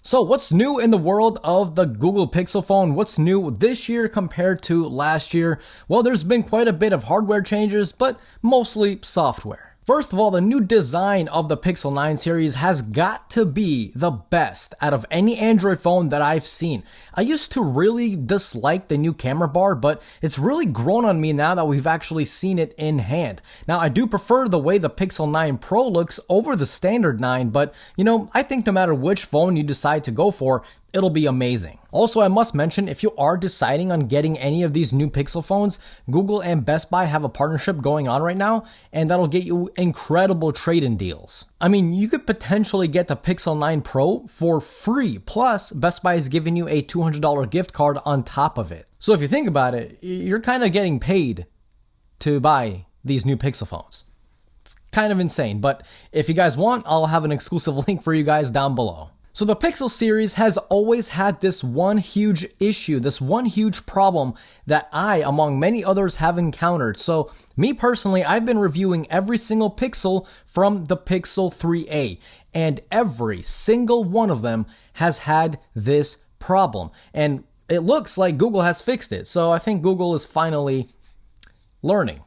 So what's new in the world of the Google Pixel phone? What's new this year compared to last year? Well, there's been quite a bit of hardware changes, but mostly software. First of all, the new design of the Pixel 9 series has got to be the best out of any Android phone that I've seen. I used to really dislike the new camera bar, but it's really grown on me now that we've actually seen it in hand. Now, I do prefer the way the Pixel 9 Pro looks over the standard 9, but I think no matter which phone you decide to go for, it'll be amazing. Also, I must mention, if you are deciding on getting any of these new Pixel phones, Google and Best Buy have a partnership going on right now, and that'll get you incredible trade-in deals. I mean, you could potentially get the Pixel 9 Pro for free, plus Best Buy is giving you a $200 gift card on top of it. So if you think about it, you're kind of getting paid to buy these new Pixel phones. It's kind of insane, but if you guys want, I'll have an exclusive link for you guys down below. So the Pixel series has always had this one huge issue, this one huge problem that I, among many others, have encountered. So me personally, I've been reviewing every single Pixel from the Pixel 3a, and every single one of them has had this problem. And it looks like Google has fixed it. So I think Google is finally learning.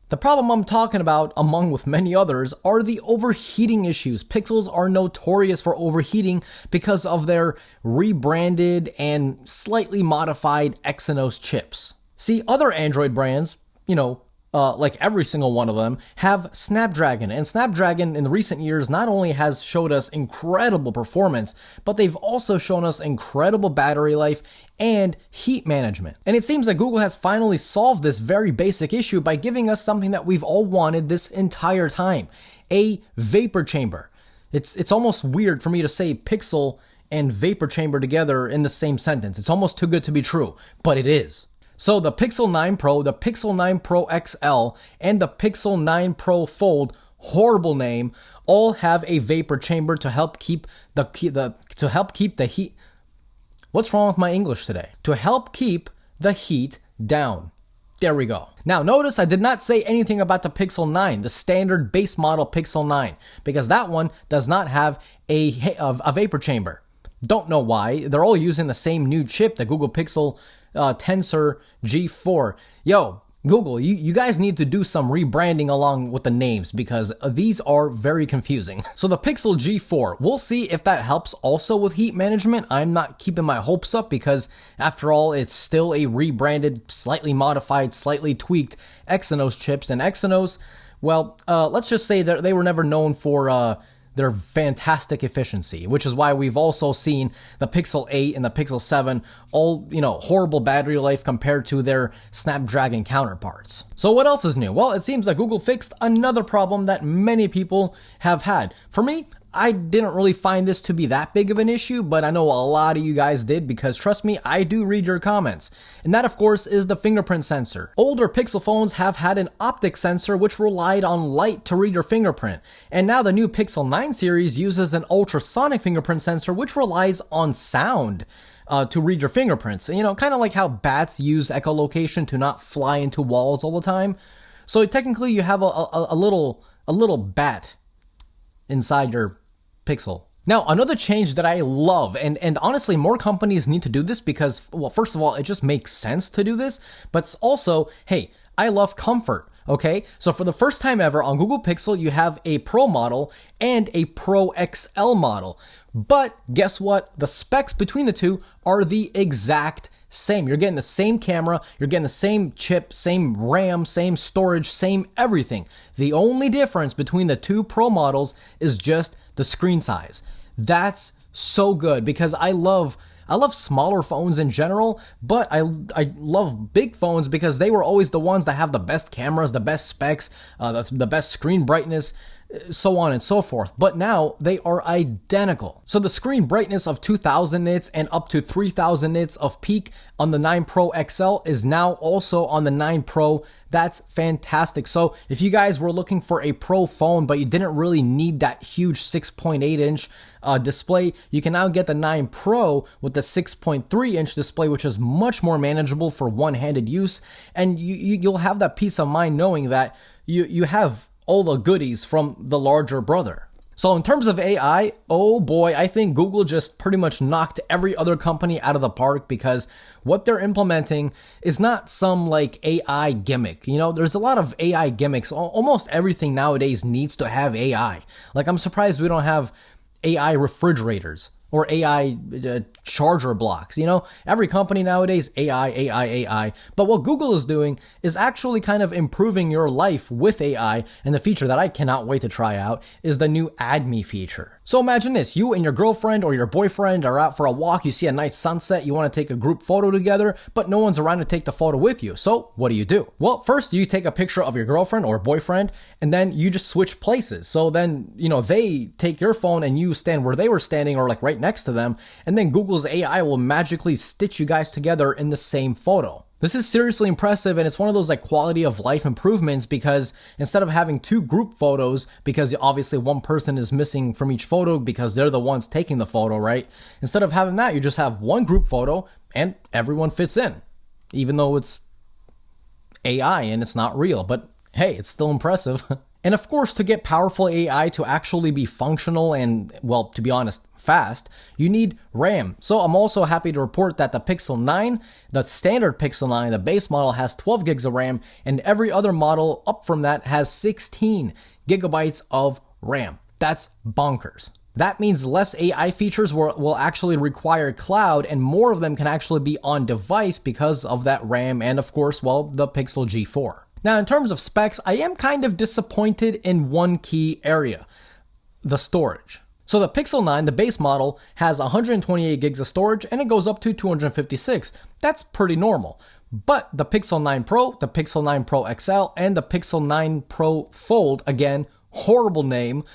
The problem I'm talking about, among with many others, are the overheating issues. Pixels are notorious for overheating because of their rebranded and slightly modified Exynos chips. See, other Android brands, like every single one of them, have Snapdragon. And Snapdragon in recent years not only has showed us incredible performance, but they've also shown us incredible battery life and heat management. And it seems that Google has finally solved this very basic issue by giving us something that we've all wanted this entire time: a vapor chamber. It's almost weird for me to say Pixel and vapor chamber together in the same sentence. It's almost too good to be true, but it is. So the Pixel 9 Pro, the Pixel 9 Pro XL, and the Pixel 9 Pro Fold, horrible name, all have a vapor chamber to help keep the heat. What's wrong with my English today? To help keep the heat down. There we go. Now notice I did not say anything about the Pixel 9, the standard base model Pixel 9, because that one does not have a vapor chamber. Don't know why. They're all using the same new chip, the Google Pixel Tensor G4. Yo, Google, you guys need to do some rebranding along with the names, because these are very confusing. So the Pixel G4, we'll see if that helps also with heat management. I'm not keeping my hopes up because after all, it's still a rebranded, slightly modified, slightly tweaked Exynos chips. And Exynos, well, let's just say that they were never known for their fantastic efficiency, which is why we've also seen the Pixel 8 and the Pixel 7 all, horrible battery life compared to their Snapdragon counterparts. So what else is new? Well, it seems that Google fixed another problem that many people have had. For me, I didn't really find this to be that big of an issue, but I know a lot of you guys did, because trust me, I do read your comments. And that, of course, is the fingerprint sensor. Older Pixel phones have had an optic sensor which relied on light to read your fingerprint. And now the new Pixel 9 series uses an ultrasonic fingerprint sensor which relies on sound to read your fingerprints. Kind of like how bats use echolocation to not fly into walls all the time. So technically you have a little bat inside your Pixel. Now, another change that I love, and honestly, more companies need to do this because, well, first of all, it just makes sense to do this, but also, hey, I love comfort, okay? So for the first time ever on Google Pixel, you have a Pro model and a Pro XL model. But guess what? The specs between the two are the exact same. You're getting the same camera, you're getting the same chip, same RAM, same storage, same everything. The only difference between the two Pro models is just the screen size. That's so good because I love smaller phones in general, but I love big phones because they were always the ones that have the best cameras, the best specs, the best screen brightness, so on and so forth. But now they are identical. So the screen brightness of 2000 nits and up to 3000 nits of peak on the 9 Pro XL is now also on the 9 Pro. That's fantastic. So if you guys were looking for a Pro phone, but you didn't really need that huge 6.8 inch display, you can now get the 9 Pro with the 6.3 inch display, which is much more manageable for one-handed use. And you'll have that peace of mind knowing that you have all the goodies from the larger brother. So in terms of AI, oh boy, I think Google just pretty much knocked every other company out of the park because what they're implementing is not some like AI gimmick. You know, there's a lot of AI gimmicks. Almost everything nowadays needs to have AI. Like I'm surprised we don't have AI refrigerators or AI charger blocks. You know, every company nowadays, AI. But what Google is doing is actually kind of improving your life with AI. And the feature that I cannot wait to try out is the new Add Me feature. So imagine this, you and your girlfriend or your boyfriend are out for a walk, you see a nice sunset, you want to take a group photo together, but no one's around to take the photo with you. So what do? Well, first you take a picture of your girlfriend or boyfriend, and then you just switch places. So then, you know, they take your phone and you stand where they were standing or like right next to them, and then Google's AI will magically stitch you guys together in the same photo. This is seriously impressive, and it's one of those like quality of life improvements because instead of having two group photos, because obviously one person is missing from each photo because they're the ones taking the photo, right? Instead of having that, you just have one group photo and everyone fits in, even though it's AI and it's not real, but hey, it's still impressive. And of course, to get powerful AI to actually be functional and, well, to be honest, fast, you need RAM. So I'm also happy to report that the Pixel 9, the standard Pixel 9, the base model has 12 gigs of RAM, and every other model up from that has 16 gigabytes of RAM. That's bonkers. That means less AI features will actually require cloud, and more of them can actually be on device because of that RAM and, of course, well, the Pixel G4. Now, in terms of specs, I am kind of disappointed in one key area, the storage. So the Pixel 9, the base model, has 128 gigs of storage and it goes up to 256. That's pretty normal. But the Pixel 9 Pro, the Pixel 9 Pro XL, and the Pixel 9 Pro Fold, again, horrible name,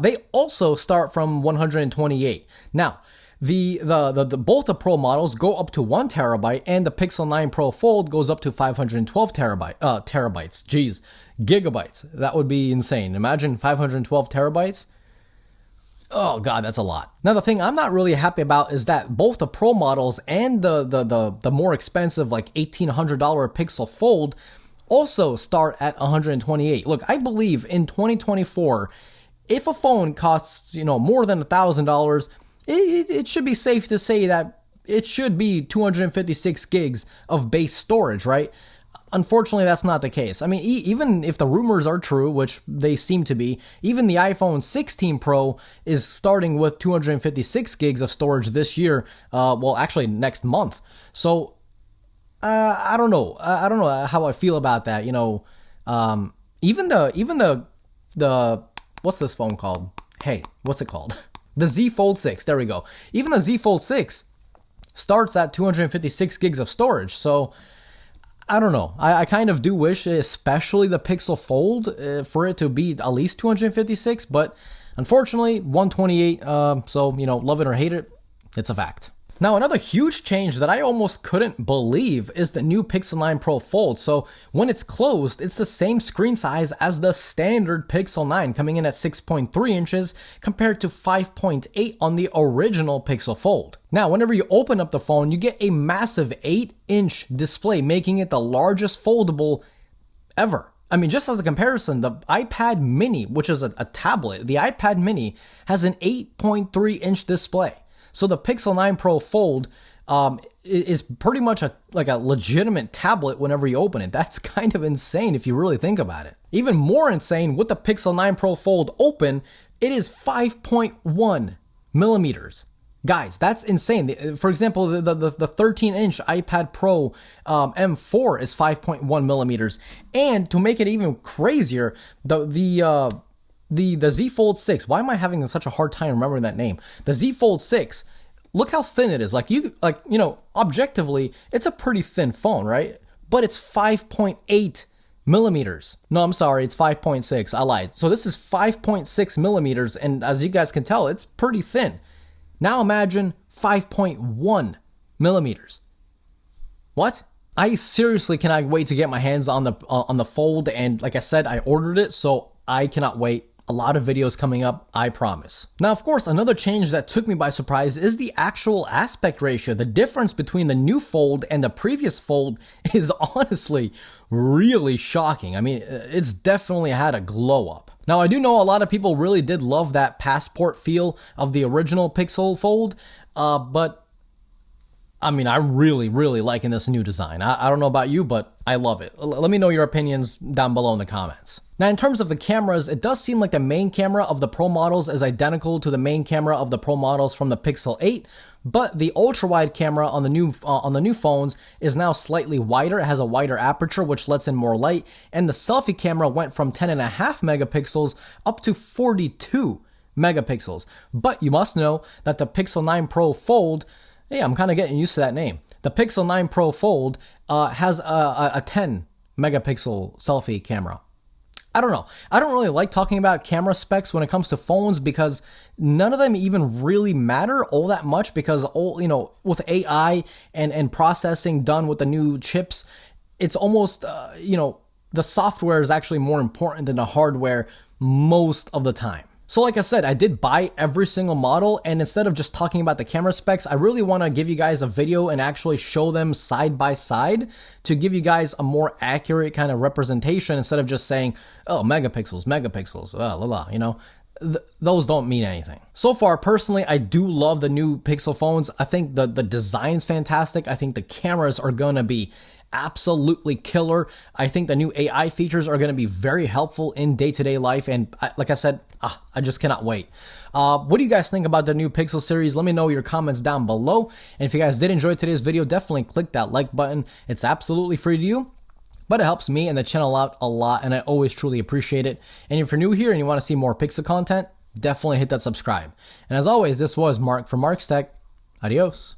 they also start from 128. Now, both the Pro models go up to 1 terabyte, and the Pixel 9 Pro Fold goes up to 512 terabytes. Geez, gigabytes. That would be insane. Imagine 512 terabytes. Oh god, that's a lot. Now the thing I'm not really happy about is that both the Pro models and the more expensive like $1,800 Pixel Fold also start at 128. Look, I believe in 2024, if a phone costs, more than $1,000, it should be safe to say that it should be 256 gigs of base storage, right? Unfortunately, that's not the case. I mean, even if the rumors are true, which they seem to be, even the iPhone 16 Pro is starting with 256 gigs of storage this year, actually next month. So, I don't know. I don't know how I feel about that, even the what's this phone called? Hey, what's it called? The Z Fold 6, there we go. Even the Z Fold 6 starts at 256 gigs of storage, so I don't know. I kind of do wish, especially the Pixel Fold, for it to be at least 256, but unfortunately, 128, so, love it or hate it, it's a fact. Now, another huge change that I almost couldn't believe is the new Pixel 9 Pro Fold. So when it's closed, it's the same screen size as the standard Pixel 9, coming in at 6.3 inches compared to 5.8 on the original Pixel Fold. Now, whenever you open up the phone, you get a massive 8-inch display, making it the largest foldable ever. I mean, just as a comparison, the iPad mini, which is a tablet, the iPad mini has an 8.3-inch display. So the Pixel 9 Pro Fold is pretty much like a legitimate tablet whenever you open it. That's kind of insane if you really think about it. Even more insane, with the Pixel 9 Pro Fold open, it is 5.1 millimeters. Guys, that's insane. For example, the 13-inch iPad Pro M4 is 5.1 millimeters. And to make it even crazier, the Z Fold 6, why am I having such a hard time remembering that name? The Z Fold 6, look how thin it is. Objectively, it's a pretty thin phone, right? But it's 5.8 millimeters. No, I'm sorry, it's 5.6. I lied. So this is 5.6 millimeters, and as you guys can tell, it's pretty thin. Now imagine 5.1 millimeters. What? I seriously cannot wait to get my hands on the Fold, and like I said, I ordered it, so I cannot wait. A lot of videos coming up, I promise. Now, of course, another change that took me by surprise is the actual aspect ratio. The difference between the new Fold and the previous Fold is honestly really shocking. I mean, it's definitely had a glow up. Now, I do know a lot of people really did love that passport feel of the original Pixel Fold, but I mean, I'm really, really liking this new design. I don't know about you, but I love it. Let me know your opinions down below in the comments. Now, in terms of the cameras, it does seem like the main camera of the Pro models is identical to the main camera of the Pro models from the Pixel 8, but the ultra-wide camera on the new phones is now slightly wider. It has a wider aperture, which lets in more light, and the selfie camera went from 10.5 megapixels up to 42 megapixels. But you must know that the Pixel 9 Pro Fold, hey, I'm kind of getting used to that name. The Pixel 9 Pro Fold has a 10 megapixel selfie camera. I don't know. I don't really like talking about camera specs when it comes to phones because none of them even really matter all that much because with AI and processing done with the new chips, it's almost, the software is actually more important than the hardware most of the time. So like I said, I did buy every single model, and instead of just talking about the camera specs, I really want to give you guys a video and actually show them side by side to give you guys a more accurate kind of representation instead of just saying, oh, megapixels, those don't mean anything. So far, personally, I do love the new Pixel phones. I think the design's fantastic. I think the cameras are going to be absolutely killer. I think the new AI features are going to be very helpful in day-to-day life, and like I said, I just cannot wait. What do you guys think about the new Pixel series? Let me know your comments down below, and if you guys did enjoy today's video, definitely click that like button. It's absolutely free to you, but it helps me and the channel out a lot, and I always truly appreciate it. And if you're new here and you want to see more Pixel content, definitely hit that subscribe. And as always, this was Mark from Mark's Tech. Adios.